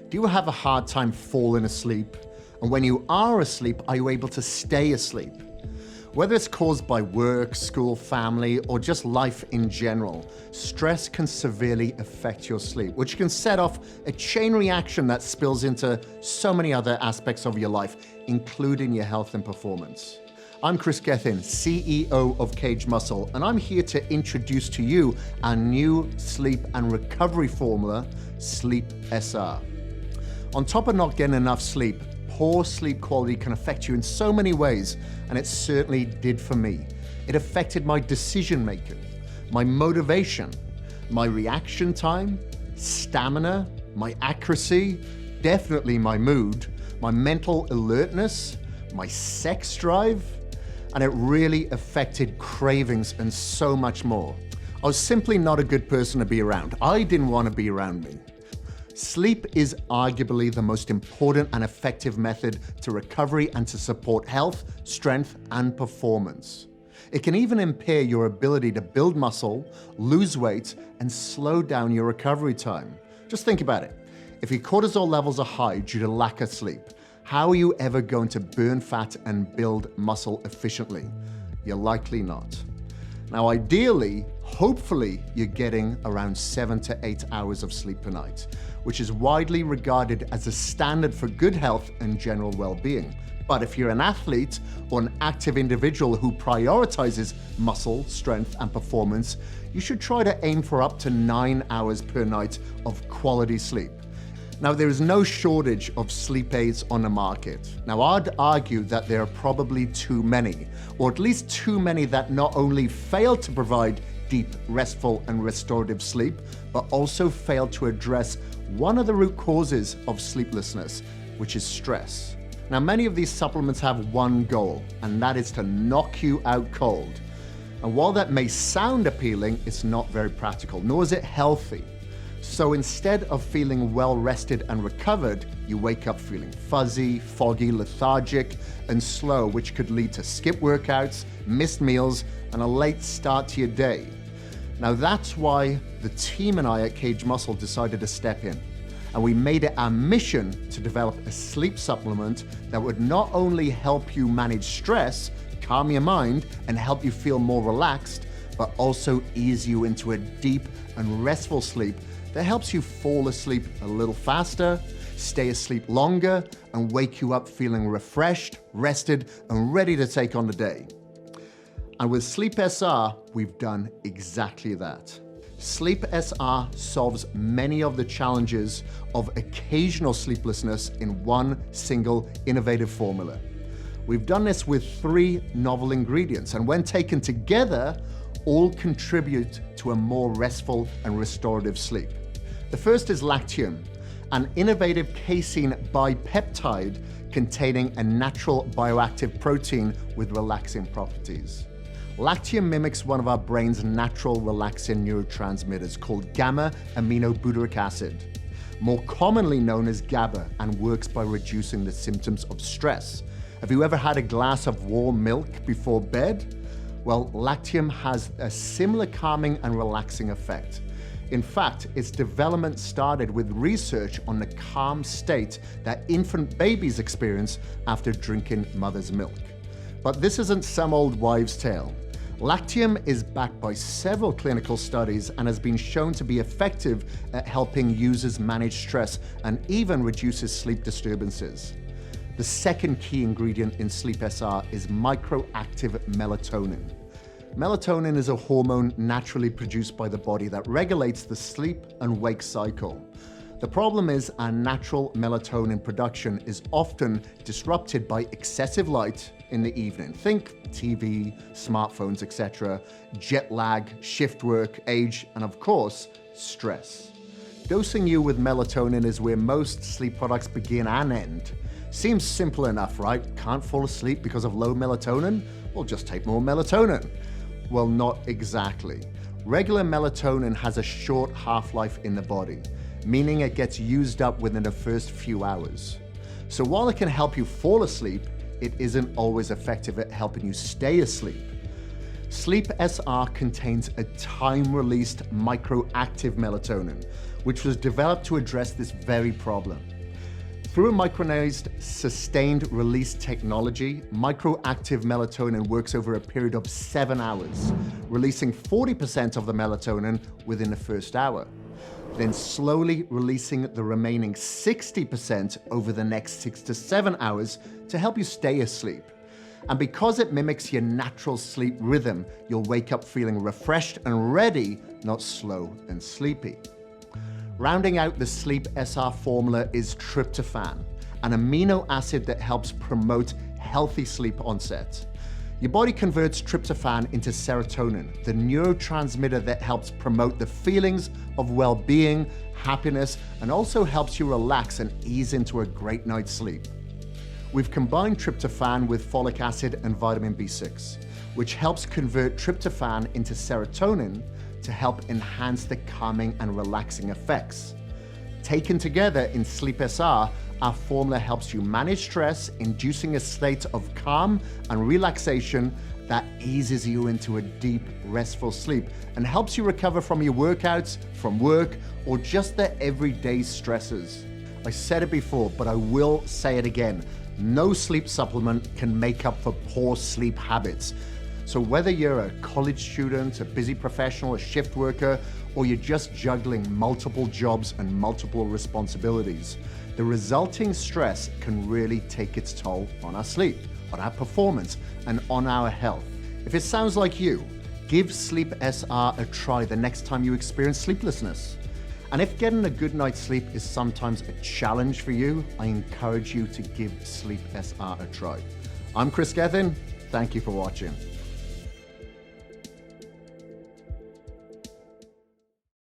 Do you have a hard time falling asleep? And when you are asleep, are you able to stay asleep? Whether it's caused by work, school, family, or just life in general, stress can severely affect your sleep, which can set off a chain reaction that spills into so many other aspects of your life, including your health and performance. I'm KRIS GETHIN, CEO of KAGED Muscle, and I'm here to introduce to you our new sleep and recovery formula, Sleep SR. On top of not getting enough sleep, poor sleep quality can affect you in so many ways, and it certainly did for me. It affected my decision making, my motivation, my reaction time, stamina, my accuracy, definitely my mood, my mental alertness, my sex drive, and it really affected cravings and so much more. I was simply not a good person to be around. I didn't want to be around me. Sleep is arguably the most important and effective method to recovery and to support health, strength, and performance. It can even impair your ability to build muscle, lose weight, and slow down your recovery time. Just think about it. If your cortisol levels are high due to lack of sleep, how are you ever going to burn fat and build muscle efficiently? You're likely not. Now, ideally, hopefully, you're getting around 7 to 8 hours of sleep per night, which is widely regarded as a standard for good health and general well-being. But if you're an athlete or an active individual who prioritizes muscle, strength, and performance, you should try to aim for up to 9 hours per night of quality sleep. Now, there is no shortage of sleep aids on the market. Now, I'd argue that there are probably too many, or at least too many that not only fail to provide deep, restful, and restorative sleep, but also fail to address one of the root causes of sleeplessness, which is stress. Now, many of these supplements have one goal, and that is to knock you out cold. And while that may sound appealing, it's not very practical, nor is it healthy. So instead of feeling well rested and recovered, you wake up feeling fuzzy, foggy, lethargic, and slow, which could lead to skip workouts, missed meals, and a late start to your day. Now that's why the team and I at KAGED Muscle decided to step in. And we made it our mission to develop a sleep supplement that would not only help you manage stress, calm your mind, and help you feel more relaxed, but also ease you into a deep and restful sleep that helps you fall asleep a little faster, stay asleep longer, and wake you up feeling refreshed, rested, and ready to take on the day. And with Sleep SR, we've done exactly that. Sleep SR solves many of the challenges of occasional sleeplessness in one single innovative formula. We've done this with 3 novel ingredients, and when taken together, all contribute to a more restful and restorative sleep. The first is Lactium, an innovative casein bipeptide containing a natural bioactive protein with relaxing properties. Lactium mimics one of our brain's natural relaxing neurotransmitters called gamma-aminobutyric acid, more commonly known as GABA, and works by reducing the symptoms of stress. Have you ever had a glass of warm milk before bed? Well, Lactium has a similar calming and relaxing effect. In fact, its development started with research on the calm state that infant babies experience after drinking mother's milk. But this isn't some old wives' tale. Lactium is backed by several clinical studies and has been shown to be effective at helping users manage stress and even reduces sleep disturbances. The second key ingredient in Sleep SR is microactive melatonin. Melatonin is a hormone naturally produced by the body that regulates the sleep and wake cycle. The problem is our natural melatonin production is often disrupted by excessive light in the evening. Think TV, smartphones, etc., jet lag, shift work, age, and of course, stress. Dosing you with melatonin is where most sleep products begin and end. Seems simple enough, right? Can't fall asleep because of low melatonin? Well, just take more melatonin. Well, not exactly. Regular melatonin has a short half-life in the body, meaning it gets used up within the first few hours. So while it can help you fall asleep, it isn't always effective at helping you stay asleep. Sleep SR contains a time-released microactive melatonin, which was developed to address this very problem. Through a micronized sustained release technology, microactive melatonin works over a period of 7 hours, releasing 40% of the melatonin within the first hour, then slowly releasing the remaining 60% over the next 6 to 7 hours to help you stay asleep. And because it mimics your natural sleep rhythm, you'll wake up feeling refreshed and ready, not slow and sleepy. Rounding out the Sleep SR formula is tryptophan, an amino acid that helps promote healthy sleep onset. Your body converts tryptophan into serotonin, the neurotransmitter that helps promote the feelings of well-being, happiness, and also helps you relax and ease into a great night's sleep. We've combined tryptophan with folic acid and vitamin B6, which helps convert tryptophan into serotonin to help enhance the calming and relaxing effects. Taken together in Sleep SR, our formula helps you manage stress, inducing a state of calm and relaxation that eases you into a deep, restful sleep and helps you recover from your workouts, from work, or just the everyday stresses. I said it before, but I will say it again. No sleep supplement can make up for poor sleep habits. So whether you're a college student, a busy professional, a shift worker, or you're just juggling multiple jobs and multiple responsibilities, the resulting stress can really take its toll on our sleep, on our performance, and on our health. If it sounds like you, give Sleep SR a try the next time you experience sleeplessness. And if getting a good night's sleep is sometimes a challenge for you, I encourage you to give Sleep SR a try. I'm KRIS GETHIN. Thank you for watching.